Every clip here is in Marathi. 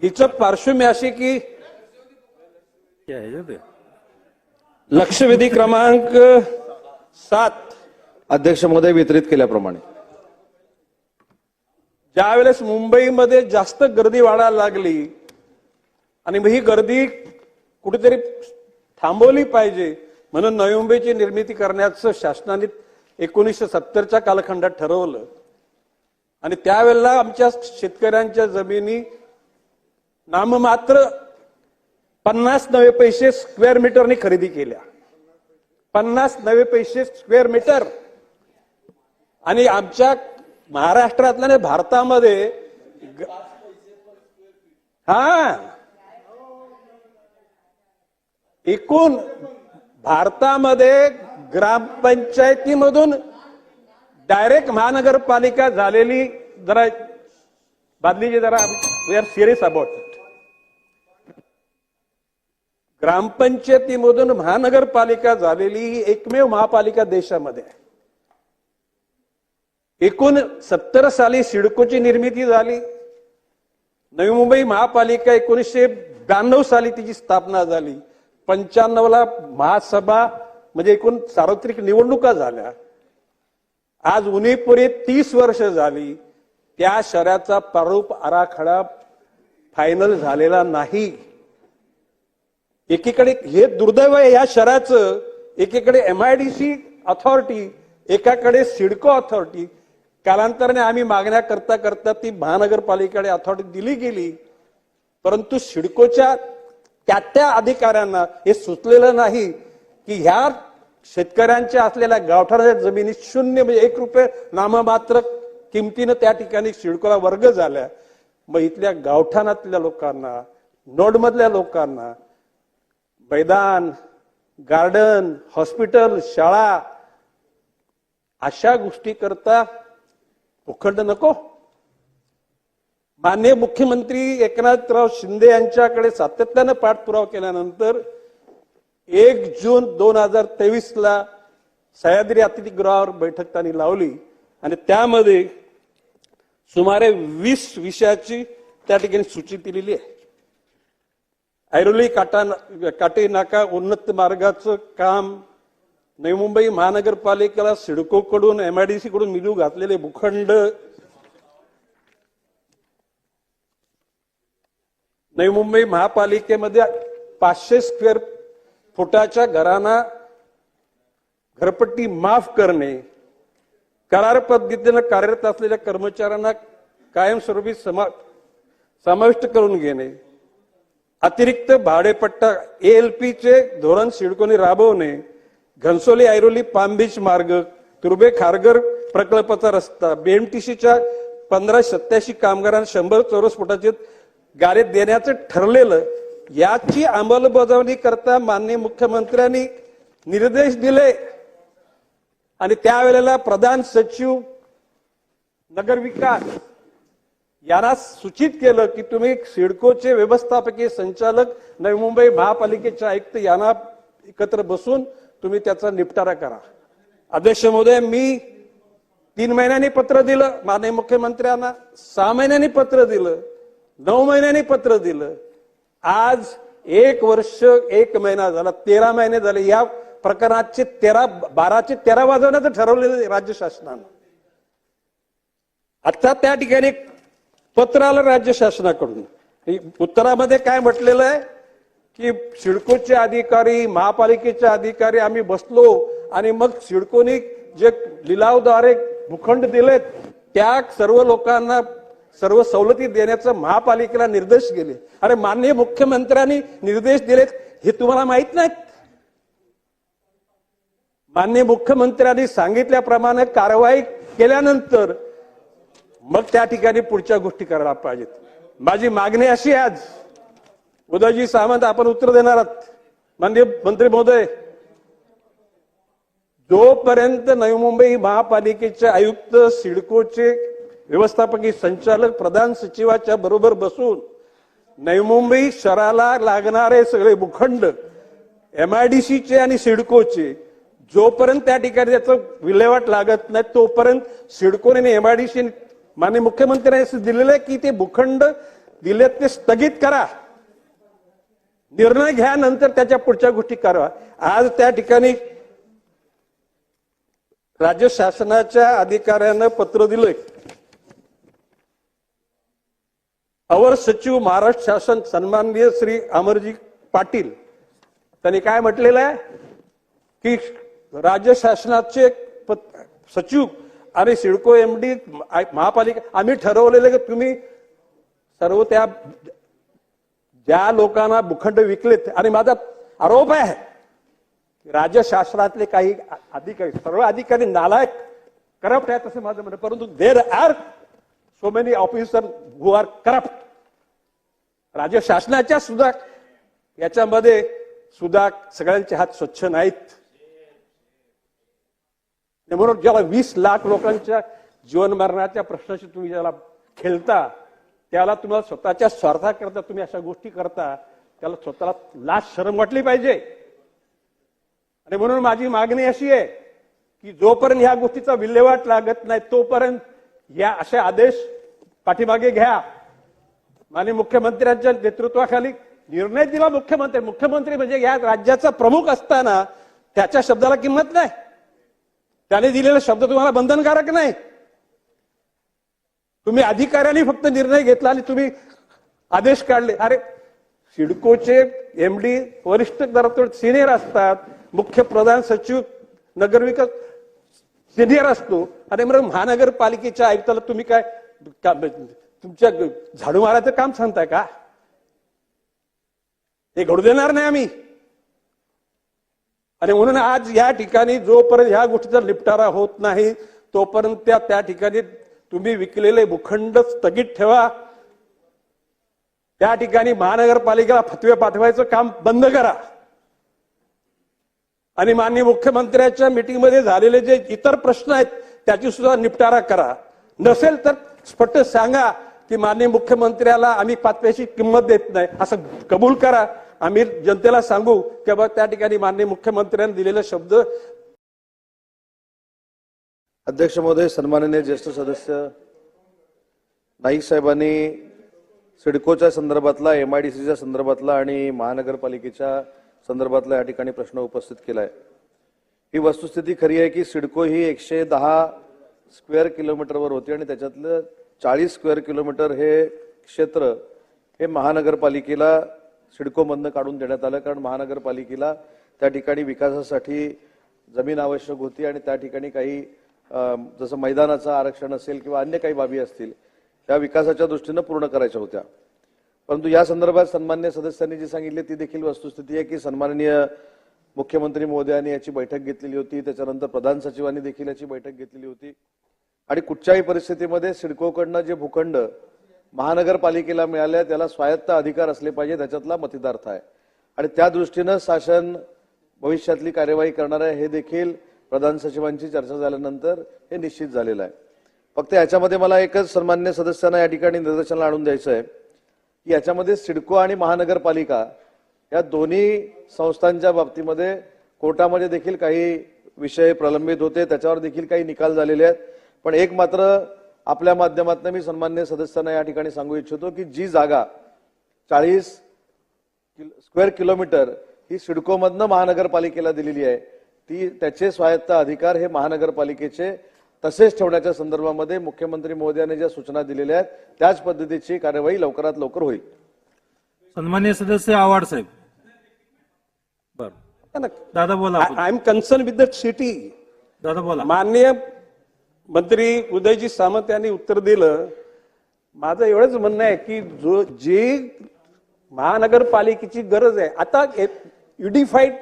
हिचं पार्श्वभूमी अशी की लक्षवेधी क्रमांक 7 अध्यक्ष महोदय वितरित केल्याप्रमाणे ज्यावेळेस मुंबईमध्ये जास्त गर्दी वाढायला लागली आणि मग ही गर्दी कुठेतरी थांबवली पाहिजे म्हणून नवी मुंबईची निर्मिती करण्याचं शासनाने 1970च्या कालखंडात ठरवलं आणि त्यावेळेला आमच्या शेतकऱ्यांच्या जमिनी नाममात्र 50 नवे पैसे स्क्वेअर मीटरने खरेदी केल्या. 50 नवे पैसे स्क्वेअर मीटर. आणि आमच्या महाराष्ट्रातल्या नाही भारतामध्ये एकूण भारतामध्ये ग्रामपंचायतीमधून डायरेक्ट महानगरपालिका झालेली जरा बादलीचे जरा we are serious about it. ग्रामपंचायतीमधून महानगरपालिका झालेली ही एकमेव महापालिका देशामध्ये आहे. एकूण 70 साली सिडकोची निर्मिती झाली. नवी मुंबई महापालिका 1992 साली तिची स्थापना झाली. 95ला महासभा म्हणजे एकूण सार्वत्रिक निवडणुका झाल्या. आज उन्हीपुरी 30 वर्ष झाली. त्या शहराचा प्रारूप आराखडा फायनल झालेला नाही. एकीकडे हे दुर्दैव आहे या शहराचं. एकीकडे MIDC अथॉरिटी, एकाकडे सिडको अथॉरिटी. कालांतराने आम्ही मागण्या करता करता ती महानगरपालिकेकडे अथॉरिटी दिली गेली. परंतु सिडकोच्या त्या अधिकाऱ्यांना हे सुचलेलं नाही की ह्या शेतकऱ्यांच्या असलेल्या गावठाणाच्या जमिनी शून्य म्हणजे 1 रुपये नाममात्र किमतीनं त्या ठिकाणी सिडकोला वर्ग झाल्या. मग इथल्या गावठाणातल्या लोकांना, नोडमधल्या लोकांना मैदान, गार्डन, हॉस्पिटल, शाळा अशा गोष्टी करता भूखंड नको. माननीय मुख्यमंत्री एकनाथराव शिंदे यांच्याकडे सातत्यानं पाठपुरावा केल्यानंतर 1 जून 2023ला सह्याद्री अतिथीगृहावर बैठक त्यांनी लावली आणि त्यामध्ये सुमारे 20 विषयाची त्या ठिकाणी सूची दिलेली आहे. ऐरोली काटे नाका उन्नत मार्गाचं काम, नवी मुंबई महानगरपालिकेला सिडकोकडून MIDC कडून मिळू घातलेले भूखंड, नवी मुंबई महापालिकेमध्ये 500 स्क्वेअर फुटाच्या घरांना घरपट्टी माफ करणे, करार पद्धतीने कार्यरत असलेल्या कर्मचाऱ्यांना कायमस्वरूपी समाविष्ट करून घेणे, अतिरिक्त भाडेपट्टा ALPचे धोरण सिडकोने राबवणे, घनसोली ऐरोली पाम बीच मार्ग, तुर्बे खारघर प्रकल्पाचा रस्ता, BMTCच्या 1587 कामगारांना 100 चौरस फुटाचे गाळे देण्याचं ठरलेलं. याची अंमलबजावणी करता माननीय मुख्यमंत्र्यांनी निर्देश दिले आणि त्यावेळेला प्रधान सचिव नगरविकास यांना सूचित केलं की तुम्ही सिडकोचे व्यवस्थापकीय संचालक, नवी मुंबई महापालिकेचे आयुक्त यांना एकत्र बसून तुम्ही त्याचा निपटारा करा. अध्यक्ष महोदय, मी 3 महिन्यांनी पत्र दिलं माननीय मुख्यमंत्र्यांना, 6 महिन्यांनी पत्र दिलं, 9 महिन्यांनी पत्र दिलं. आज 1 वर्ष 1 महिना झाला, 13 महिने झाले. या प्रकरणाचे 12चे 13 वाजवण्याचं ठरवलेलं राज्य शासनानं. आता त्या ठिकाणी पत्र आलं राज्य शासनाकडून. उत्तरामध्ये काय म्हटलेलं आहे की सिडकोचे अधिकारी, महापालिकेचे अधिकारी आम्ही बसलो आणि मग सिडकोने जे लिलावद्वारे भूखंड दिलेत त्या सर्व लोकांना सर्व सवलती देण्याचा महापालिकेला निर्देश दिले. अरे माननीय मुख्यमंत्र्यांनी निर्देश दिलेत हे तुम्हाला माहित नाहीत? माननीय मुख्यमंत्र्यांनी सांगितल्याप्रमाणे कारवाई केल्यानंतर मग त्या ठिकाणी पुढच्या गोष्टी करायला पाहिजेत. माझी मागणी अशी आहे, आज उदयजी सामंत आपण उत्तर देणार आहात माननीय मंत्री महोदय, जोपर्यंत नवी मुंबई महापालिकेचे आयुक्त, सिडकोचे व्यवस्थापकीय संचालक, प्रधान सचिवाच्या बरोबर बसून नवी मुंबई शहराला लागणारे सगळे भूखंड MIDCचे आणि सिडकोचे जोपर्यंत त्या ठिकाणी त्याचं विल्हेवाट लागत नाही तोपर्यंत सिडकोने आणि MIDC माननीय मुख्यमंत्र्यांनी दिलेलं आहे की ते भूखंड दिलेत ते स्थगित करा, निर्णय घ्या, नंतर त्याच्या पुढच्या गोष्टी करा. आज त्या ठिकाणी राज्य शासनाच्या अधिकाऱ्यानं पत्र दिलंय. अवर सचिव महाराष्ट्र शासन सन्माननीय श्री अमरजी पाटील, त्यांनी काय म्हटलेलं आहे की राज्य शासनाचे सचिव आणि सिडको एमडी महापालिका आम्ही ठरवलेलं की तुम्ही सर्व त्या ज्या लोकांना भूखंड विकलेत, आणि माझा आरोप आहे राज्य शासनातले काही अधिकारी, सर्व अधिकारी नालायक करप्ट आहेत असं माझं म्हणणं. परंतु there are so many officer who are corrupt. राज्य शासनाच्या सुद्धा याच्यामध्ये सुद्धा सगळ्यांचे हात स्वच्छ नाहीत. म्हणून ज्याला 20 लाख लोकांच्या जीवन मरणाच्या प्रश्नाशी तुम्ही ज्याला खेळता, त्याला तुम्हाला स्वतःच्या स्वार्थाकरता तुम्ही अशा गोष्टी करता, त्याला स्वतःला लाज शरम वाटली पाहिजे. आणि म्हणून माझी मागणी अशी आहे की जोपर्यंत ह्या गोष्टीचा विल्हेवाट लागत नाही तोपर्यंत या असे आदेश पाठीमागे घ्या. माननीय मुख्यमंत्र्यांच्या नेतृत्वाखाली निर्णय दिला मुख्यमंत्री म्हणजे या राज्याचा प्रमुख असताना त्याच्या शब्दाला किंमत नाही. त्याने दिलेला शब्द तुम्हाला बंधनकारक नाही. तुम्ही अधिकाऱ्यांनी फक्त निर्णय घेतला आणि तुम्ही आदेश काढले. अरे सिडकोचे एमडी वरिष्ठ दरात सिनियर असतात, मुख्य प्रधान सचिव नगरविकास सिनियर असतो, आणि मग महानगरपालिकेच्या आयुक्ताला तुम्ही काय तुमच्या झाडू मारायचं काम सांगताय का? हे घडू देणार नाही आम्ही. आणि म्हणून आज या ठिकाणी जोपर्यंत ह्या गोष्टीचा निपटारा होत नाही तोपर्यंत त्या ठिकाणी तुम्ही विकलेले भूखंड स्थगित ठेवा. त्या ठिकाणी महानगरपालिकेला फतवे पाठवायचं काम बंद करा. आणि माननीय मुख्यमंत्र्यांच्या मीटिंगमध्ये झालेले जे इतर प्रश्न आहेत त्याची सुद्धा निपटारा करा. नसेल तर स्पष्ट सांगा की माननीय मुख्यमंत्र्याला आम्ही पाचव्याची किंमत देत नाही असं कबूल करा. आम्ही जनतेला सांगू की बाबा त्या ठिकाणी माननीय मुख्यमंत्र्यांनी दिलेले शब्द. अध्यक्ष महोदय, सन्माननीय ज्येष्ठ सदस्य नाईक साहेबांनी सिडकोच्या संदर्भातला, MIDCच्या संदर्भातला आणि महानगरपालिकेच्या संदर्भातला या ठिकाणी प्रश्न उपस्थित केलाय. ही वस्तुस्थिती खरी आहे की सिडको ही 110 स्क्वेअर किलोमीटरवर होती आणि त्याच्यातलं 40 स्क्वेअर किलोमीटर हे क्षेत्र हे महानगरपालिकेला सिडकोमधनं काढून देण्यात आलं. कारण महानगरपालिकेला त्या ठिकाणी विकासासाठी जमीन आवश्यक होती आणि त्या ठिकाणी काही जसं मैदानाचं आरक्षण असेल किंवा अन्य काही बाबी असतील त्या विकासाच्या दृष्टीनं पूर्ण करायच्या होत्या. परंतु या संदर्भात सन्माननीय सदस्यांनी जी सांगितले ती देखील वस्तुस्थिती आहे की सन्माननीय मुख्यमंत्री महोदयांनी याची बैठक घेतलेली होती. त्याच्यानंतर प्रधान सचिवांनी देखील याची बैठक घेतलेली होती. आणि कुठच्याही परिस्थितीमध्ये सिडकोकडनं जे भूखंड महानगरपालिकेला मिळाले त्याला स्वायत्त अधिकार असले पाहिजे, त्याच्यातला मतितार्थ आहे. आणि त्या दृष्टीनं शासन भविष्यातली कार्यवाही करणार आहे हे देखील प्रधान सचिवांची चर्चा झाल्यानंतर हे निश्चित झालेलं आहे. फक्त याच्यामध्ये मला एकच सन्मान्य सदस्यांना या ठिकाणी निदर्शनाला आणून द्यायचं आहे की याच्यामध्ये सिडको आणि महानगरपालिका या दोन्ही संस्थांच्या बाबतीमध्ये कोर्टामध्ये देखील काही विषय प्रलंबित होते, त्याच्यावर देखील काही निकाल झालेले आहेत. पण एक मात्र आपल्या माध्यमातून मी सन्मान्य सदस्यांना या ठिकाणी सांगू इच्छितो की जी जागा 40 स्क्वेअर किलोमीटर ही सिडकोमधनं महानगरपालिकेला दिलेली आहे ती त्याचे स्वायत्त अधिकार हे महानगरपालिकेचे तसेच ठेवण्याच्या संदर्भामध्ये मुख्यमंत्री महोदयांनी ज्या सूचना दिलेल्या आहेत त्याच पद्धतीची कार्यवाही लवकरात लवकर होईल. सन्मान्य सदस्य आव्हाड साहेब. बर दादा बोला. I am concern with the city. दादा बोला. माननीय मंत्री उदयजी सामंत यांनी उत्तर दिलं. माझं एवढंच म्हणणं आहे की जी महानगरपालिकेची गरज आहे आता युनिफाईड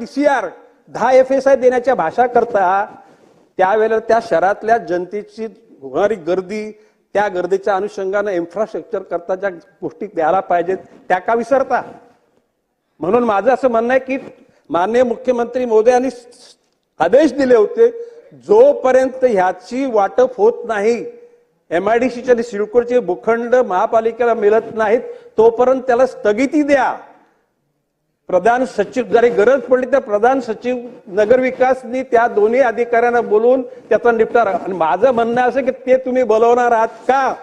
DCR 10 FSI देण्याच्या भाषा करता त्यावेळेला त्या शहरातल्या जनतेची होणारी गर्दी, त्या गर्दीच्या अनुषंगानं इन्फ्रास्ट्रक्चर करता ज्या गोष्टी द्यायला पाहिजेत त्या का विसरता? म्हणून माझं असं म्हणणं आहे की माननीय मुख्यमंत्री महोदयांनी आदेश दिले होते जोपर्यंत ह्याची वाटप होत नाही, MIDCच्या आणि सिडकोचे भूखंड महापालिकेला मिळत नाहीत तोपर्यंत त्याला स्थगिती द्या. प्रधान सचिव जरी गरज पडली तर प्रधान सचिव नगरविकासनी त्या दोन्ही अधिकाऱ्यांना बोलवून त्याचा निपटारा. आणि माझं म्हणणं असं की ते तुम्ही बोलवणार आहात का?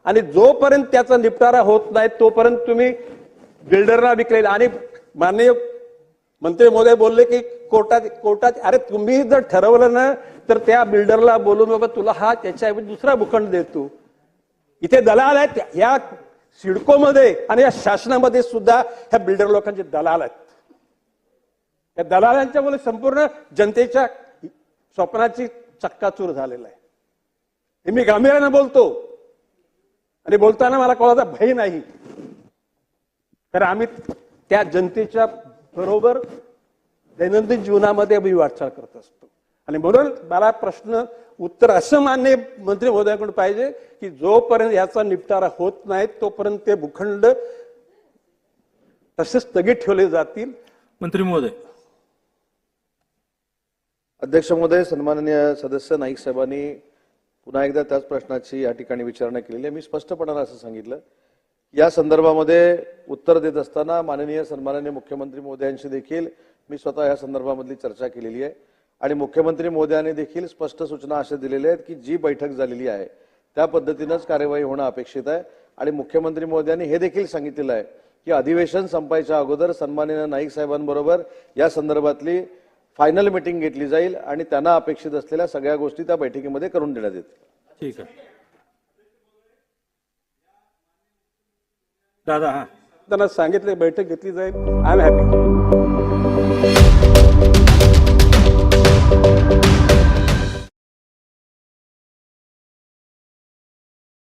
आणि जोपर्यंत त्याचा निपटारा होत नाही तोपर्यंत तुम्ही बिल्डरला विकलेला आणि माननीय मंत्री महोदय बोलले की कोर्टात अरे तुम्ही जर ठरवलं ना तर त्या बिल्डरला बोलून बाबा तुला हा त्याच्याऐवजी दुसरा भूखंड देतो. इथे दलाल आहेत या सिडकोमध्ये आणि या शासनामध्ये सुद्धा ह्या बिल्डर लोकांचे दलाल आहेत. या दलालांच्यामुळे संपूर्ण जनतेच्या स्वप्नाची चक्काचूर झालेला आहे. हे मी गांभीर्यानं बोलतो आणि बोलताना मला कोणाचा भय नाही. तर आम्ही त्या जनतेच्या बरोबर दैनंदिन जीवनामध्ये आम्ही वाटचाल करत असतो. आणि म्हणून मला प्रश्न उत्तर असं मान्य मंत्री महोदयाकडून पाहिजे की जोपर्यंत याचा निपटारा होत नाही तोपर्यंत ते भूखंड तसे स्थगित ठेवले जातील. मंत्री महोदय. अध्यक्ष महोदय, सन्माननीय सदस्य नाईक साहेबांनी पुन्हा एकदा त्याच प्रश्नाची या ठिकाणी विचारणा केलेली आहे. मी स्पष्टपणानं असं सांगितलं, या संदर्भामध्ये उत्तर देत असताना माननीय सन्माननीय मुख्यमंत्री महोदयांशी देखील मी स्वतः या संदर्भामधली चर्चा केलेली आहे आणि मुख्यमंत्री महोदयांनी देखील स्पष्ट सूचना अशा दिलेल्या आहेत की जी बैठक झालेली आहे त्या पद्धतीनंच कार्यवाही होणं अपेक्षित आहे. आणि मुख्यमंत्री महोदयांनी हे देखील सांगितलेलं आहे की अधिवेशन संपायच्या अगोदर सन्माननीय नाईक साहेबांबरोबर या संदर्भातली फायनल मीटिंग घेतली जाईल आणि त्यांना अपेक्षित असलेल्या सगळ्या गोष्टी त्या बैठकीमध्ये करून देण्यात येतील. ठीक आहे दादा. हा त्यांना सांगितले बैठक घेतली जाईल. I am happy.